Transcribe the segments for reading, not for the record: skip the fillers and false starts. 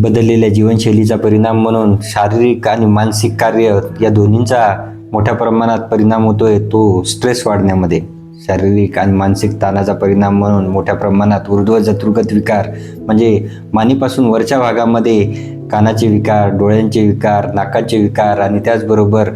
बदललेल्या जीवनशैलीचा परिणाम म्हणून शारीरिक आणि मानसिक कार्य या दोन्हींचा मोठ्या प्रमाणात परिणाम होतोय तो स्ट्रेस वाढण्यामध्ये. शारीरिक आणि मानसिक ताणाचा परिणाम म्हणून मोठ्या प्रमाणात ऊर्ध्वजत्रुगत विकार म्हणजे मानेपासून वरच्या भागामध्ये कानाचे विकार, डोळ्यांचे विकार, नाकाचे विकार आणि त्याचबरोबर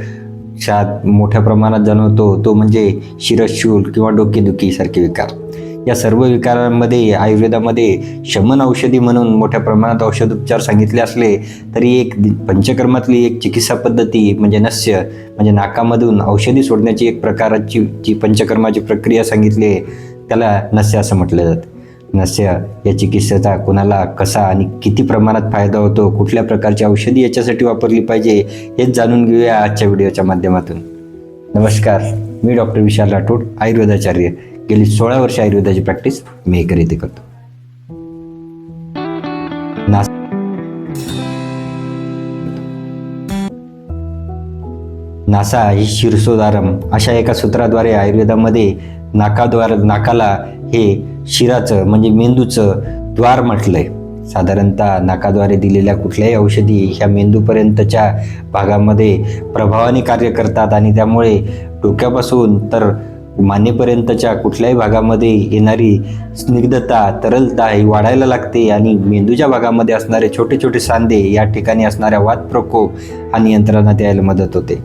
मोठ्या प्रमाणात जाणवतो तो म्हणजे शिरशूल किंवा डोकेदुखी सारखे विकार. या सर्व विकारांमध्ये आयुर्वेदामध्ये शमन औषधी म्हणून मोठ्या प्रमाणात औषधोपचार सांगितले असले तरी एक पंचकर्मातली एक चिकित्सा पद्धती म्हणजे नस्य म्हणजे नाकामधून औषधी सोडण्याची एक प्रकारची जी पंचकर्माची प्रक्रिया सांगितली आहे त्याला नस्य असं म्हटलं जातं. नस्य या चिकित्सेचा कोणाला कसा आणि किती प्रमाणात फायदा होतो, कुठल्या प्रकारची औषधी याच्यासाठी वापरली पाहिजे हेच जाणून घेऊया आजच्या व्हिडिओच्या माध्यमातून. नमस्कार, मी डॉक्टर विशाल राठोड, आयुर्वेदाचार्य. गेली 16 वर्ष आयुर्वेदाची प्रॅक्टिस मी इथे करतो. नासा ही शीर्षोदारम अशा एका सूत्राद्वारे आयुर्वेदामध्ये नाकाला हे शिराचं म्हणजे मेंदूचं द्वार म्हटलंय. साधारणतः नाकाद्वारे दिलेल्या कुठल्याही औषधी ह्या मेंदूपर्यंतच्या भागामध्ये प्रभावाने कार्य करतात आणि त्यामुळे डोक्यापासून तर मानेपर्यंतच्या कुठल्याही भागामध्ये येणारी स्निग्धता, तरलता ही वाढायला लागते आणि मेंदूच्या भागामध्ये असणारे छोटे छोटे सांधे, या ठिकाणी असणाऱ्या वातप्रकोप हा नियंत्रणात यायला मदत होते.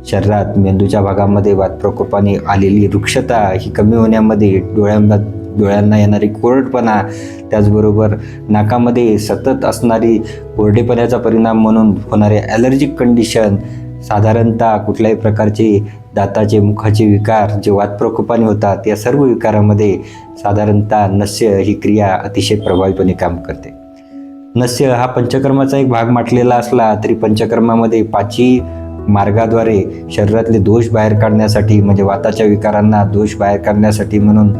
शरीरात मेंदूच्या भागामध्ये वातप्रकोपाने आलेली रुक्षता ही कमी होण्यामध्ये, डोळ्यांना येणारी कोरडपणा, त्याचबरोबर नाकामध्ये सतत असणारी कोरडेपणाचा परिणाम म्हणून होणारे ॲलर्जिक कंडिशन, साधारणतः कुठल्याही प्रकारचे दाताचे, मुखाचे विकार जे वातप्रकोपाने होतात, या सर्व विकारामध्ये साधारणतः नस्य ही क्रिया अतिशय प्रभावीपणे काम करते. नस्य हा पंचकर्माचा एक भाग म्हटलेला असला तरी पंचकर्मामध्ये 5 मार्गाद्वारे शरीरातले दोष बाहेर काढण्यासाठी म्हणजे वाताच्या विकारांना दोष बाहेर काढण्यासाठी म्हणून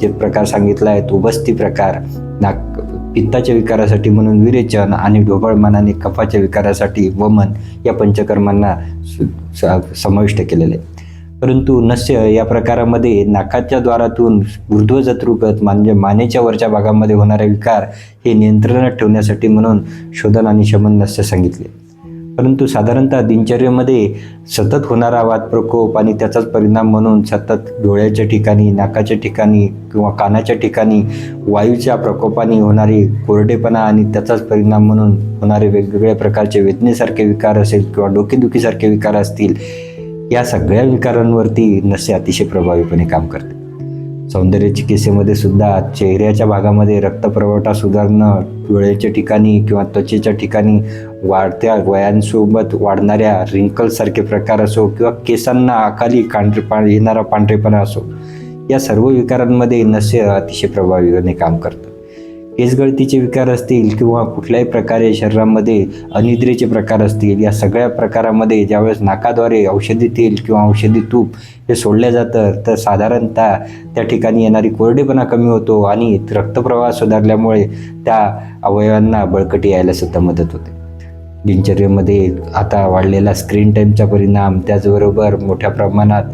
जे प्रकार सांगितला आहे तो बस्ती प्रकार, पित्ताच्या विकारासाठी म्हणून विरेचन आणि ढोबळ मनाने कफाच्या विकारासाठी वमन या पंचकर्मांना समाविष्ट केलेले आहे. परंतु नस्य या प्रकारामध्ये नाकाच्या द्वारातून ऊर्ध्वजत्रुगत म्हणजे मानेच्या वरच्या भागामध्ये होणारे विकार हे नियंत्रणात ठेवण्यासाठी म्हणून शोधन आणि शमन नस्य सांगितले. परंतु साधारणतः दिनचर्येमध्ये सतत होणारा वातप्रकोप आणि त्याचाच परिणाम म्हणून सतत डोळ्याच्या ठिकाणी, नाकाच्या ठिकाणी किंवा कानाच्या ठिकाणी वायूच्या प्रकोपाने होणारी कोरडेपणा आणि त्याचाच परिणाम म्हणून होणारे वेगवेगळ्या प्रकारचे वेदनेसारखे विकार असेल किंवा डोकेदुखीसारखे विकार असतील, या सगळ्या विकारांवरती नस्य अतिशय प्रभावीपणे काम करते. सौंदर्य चिकित्सेमध्ये सुद्धा चेहऱ्याच्या भागामध्ये रक्तपुरवठा सुधारणं, डोळ्याच्या ठिकाणी किंवा त्वचेच्या ठिकाणी वाढत्या वयांसोबत वाढणाऱ्या रिंकल्ससारखे प्रकार असो किंवा केसांना अकाली येणारा पांढरेपणा असो, या सर्व विकारांमध्ये नस्य अतिशय प्रभावीपणे काम करतं. केसगळतीचे विकार असतील किंवा कुठल्याही प्रकारे शरीरामध्ये अनिद्रेचे प्रकार असतील, या सगळ्या प्रकारामध्ये ज्यावेळेस नाकाद्वारे औषधी तेल किंवा औषधी तूप हे सोडलं जातं तर साधारणतः त्या ठिकाणी येणारी कोरडेपणा कमी होतो आणि रक्तप्रवाह सुधारल्यामुळे त्या अवयवांना बळकटी यायला सुद्धा मदत होते. दिनचर्येमध्ये आता वाढलेला स्क्रीन टाईमचा परिणाम, त्याचबरोबर मोठ्या प्रमाणात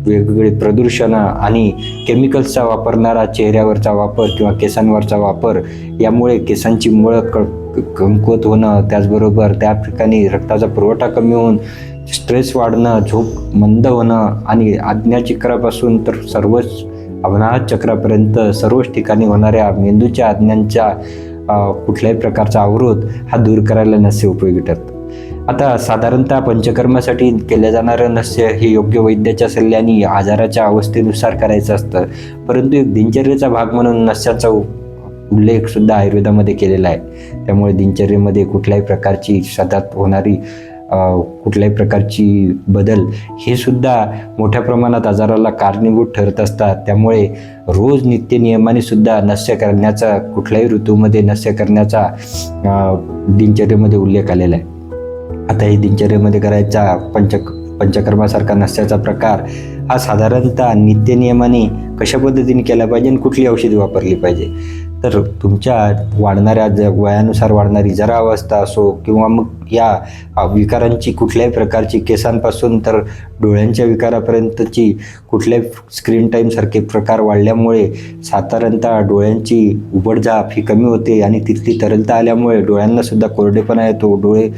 वेगवेगळे प्रदूषणं आणि केमिकल्सचा वापरणारा चेहऱ्यावरचा वापर किंवा केसांवरचा वापर यामुळे केसांची मुळं कमकुवत होणं, त्याचबरोबर त्या ठिकाणी रक्ताचा पुरवठा कमी होऊन स्ट्रेस वाढणं, झोप मंद होणं आणि आज्ञाचक्रापासून तर सर्वच अवनाहत चक्रापर्यंत सर्वच ठिकाणी होणाऱ्या मेंदूच्या आज्ञांच्या कुठल्याही प्रकारचा अवरोध हा दूर करायला नस्य उपयोगी ठरतं. आता साधारणतः पंचकर्मासाठी केलं जाणारं नस्य हे योग्य वैद्याच्या सल्ल्याने आजाराच्या अवस्थेनुसार करायचं असतं. परंतु एक दिनचर्येचा भाग म्हणून नस्याचा उल्लेख सुद्धा आयुर्वेदामध्ये केलेला आहे. त्यामुळे दिनचर्येमध्ये कुठल्याही प्रकारची सतत होणारी कुठल्याही प्रकारची बदल हे सुद्धा मोठ्या प्रमाणात आजाराला कारणीभूत ठरत असतात. त्यामुळे रोज नित्य नियमाने सुद्धा नस्य करण्याचा, कुठल्याही ऋतूमध्ये नस्य करण्याचा दिनचर्येमध्ये उल्लेख आलेला आहे. आता ही दिनचर्येमध्ये करायचा पंचकर्मासारखा नस्याचा प्रकार हा साधारणतः नित्यनियमाने कशा पद्धतीने केला पाहिजे आणि कुठली औषधी वापरली पाहिजे. तर तुमच्या वाढणाऱ्या वयानुसार वाढणारी जरावस्था असो किंवा मग या विकारांची कुठल्याही प्रकारची, केसांपासून तर डोळ्यांच्या विकारापर्यंतची कुठल्याही स्क्रीन टाईमसारखे प्रकार वाढल्यामुळे साधारणतः डोळ्यांची उघडझाप ही कमी होते आणि तिथली तरलता आल्यामुळे डोळ्यांनासुद्धा कोरडेपणा येतो, डोळे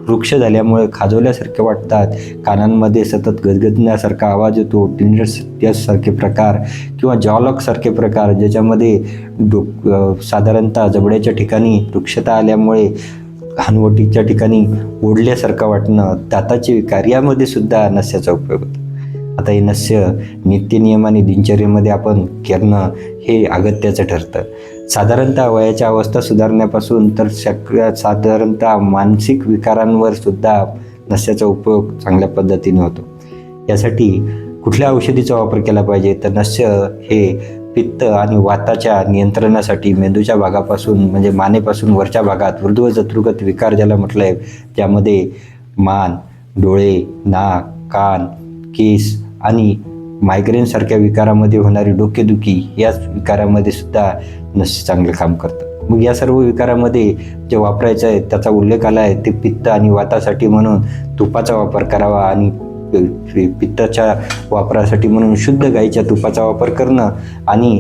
वृक्ष झाल्यामुळे खाजवल्यासारखे वाटतात, कानांमध्ये सतत गजगजण्यासारखा आवाज येतो, टिनिटस प्रकार किंवा जॉलॉकसारखे प्रकार ज्याच्यामध्ये साधारणतः जबड्याच्या ठिकाणी वृक्षता आल्यामुळे हनवटीच्या ठिकाणी ओढल्यासारखं वाटणं, दाताचे विकार, यामध्ये सुद्धा नस्याचा उपयोग होतो. आता हे नस्य नित्यनियमाने दिनचर्येमध्ये आपण करणं हे अगत्याचं ठरतं. साधारणतः वयाच्या अवस्था सुधारण्यापासून तर साधारणतः मानसिक विकारांवर सुद्धा नस्याचा उपयोग चांगल्या पद्धतीने होतो. यासाठी कुठल्या औषधीचा वापर केला पाहिजे तर नस्य हे पित्त आणि वाताच्या नियंत्रणासाठी मेंदूच्या भागापासून म्हणजे मानेपासून वरच्या भागात ऊर्ध्व जत्रुगत विकार ज्याला म्हटलं आहे, ज्यामध्ये मान, डोळे, नाक, कान, केस आणि मायग्रेनसारख्या विकारामध्ये होणारी डोकेदुखी, याच विकारामध्ये सुद्धा नस्य चांगलं काम करतं. मग या सर्व विकारामध्ये जे वापरायचं आहे त्याचा उल्लेख आला आहे ते पित्त आणि वातासाठी म्हणून तुपाचा वापर करावा आणि पित्ताच्या वापरासाठी म्हणून शुद्ध गाईच्या तुपाचा वापर करणं आणि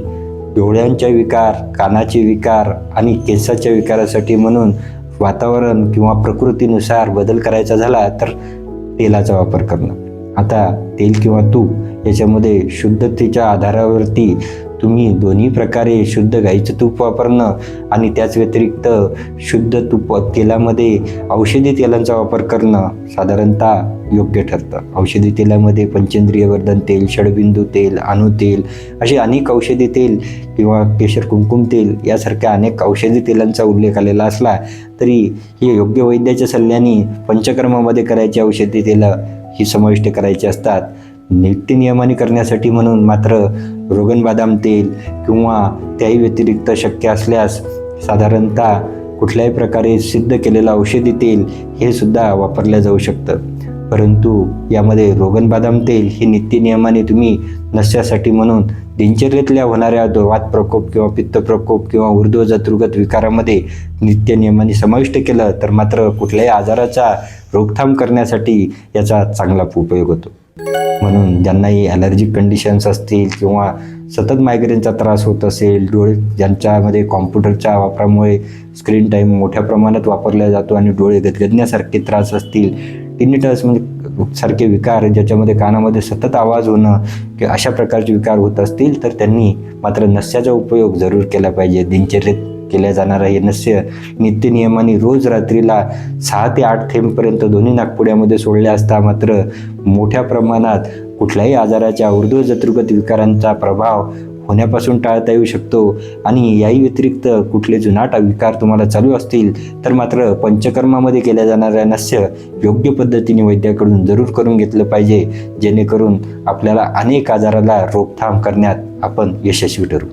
डोळ्यांच्या विकार, कानाचे विकार आणि केसाच्या विकारासाठी म्हणून वातावरण किंवा प्रकृतीनुसार बदल करायचा झाला तर तेलाचा वापर करणं. आता तेल किंवा तूप याच्यामध्ये शुद्धतेच्या आधारावरती तुम्ही दोन्ही प्रकारे शुद्ध गाईचं तूप वापरणं आणि त्याच व्यतिरिक्त शुद्ध तूप तेलामध्ये औषधी तेलांचा वापर करणं साधारणतः योग्य ठरतं. औषधी तेलामध्ये पंचेंद्रिय वर्धन तेल, षडबिंदू तेल, अणुतेल असे अनेक औषधी तेल किंवा केशर कुंकुम तेल यासारख्या अनेक औषधी तेलांचा उल्लेख आलेला असला तरी हे योग्य वैद्याच्या सल्ल्याने पंचकर्मामध्ये करायची औषधी तेलं ही समाविष्ट करायची असतात. नित्यनियमाने करण्यासाठी म्हणून मात्र रोगन बदाम तेल किंवा त्याही व्यतिरिक्त शक्य असल्यास साधारणतः कुठल्याही प्रकारे सिद्ध केलेलं औषधी तेल हे सुद्धा वापरलं जाऊ शकतं. परंतु यामध्ये रोगन बदाम तेल हे नित्यनियमाने तुम्ही नस्यासाठी म्हणून दिनचर्येतल्या होणाऱ्या वात प्रकोप किंवा पित्त प्रकोप किंवा ऊर्ध्व जत्रुगत विकारामध्ये नित्यनियमाने समाविष्ट केलं तर मात्र कुठल्याही आजाराचा रोकथाम करण्यासाठी याचा चांगला उपयोग होतो. म्हणून ज्यांनाही ॲलर्जिक कंडिशन्स असतील किंवा सतत मायग्रेनचा त्रास होत असेल, डोळे ज्यांच्यामध्ये कॉम्प्युटरच्या वापरामुळे स्क्रीन टाईम मोठ्या प्रमाणात वापरला जातो आणि डोळे गजगजण्यासारखे त्रास असतील, टिनिटस म्हणजे सारखे विकार ज्याच्यामध्ये कानामध्ये सतत आवाज होणं किंवा अशा प्रकारचे विकार होत असतील तर त्यांनी मात्र नस्याचा उपयोग जरूर केला पाहिजे. दिनचर्येत केल्या जाणारा हे नस्य नित्यनियमाने रोज रात्रीला 6 ते 8 थेंबपर्यंत दोन्ही नाकपुड्यामध्ये सोडले असता मात्र मोठ्या प्रमाणात कुठल्याही आजाराच्या ऊर्ध्व जत्रुगत विकारांचा प्रभाव होण्यापासून टाळता येऊ शकतो. आणि याही व्यतिरिक्त कुठले जुनाट विकार तुम्हाला चालू असतील तर मात्र पंचकर्मामध्ये केल्या जाणाऱ्या नस्य योग्य पद्धतीने वैद्याकडून जरूर करून घेतलं पाहिजे, जेणेकरून आपल्याला अनेक आजाराला रोकथाम करण्यात आपण यशस्वी ठरू.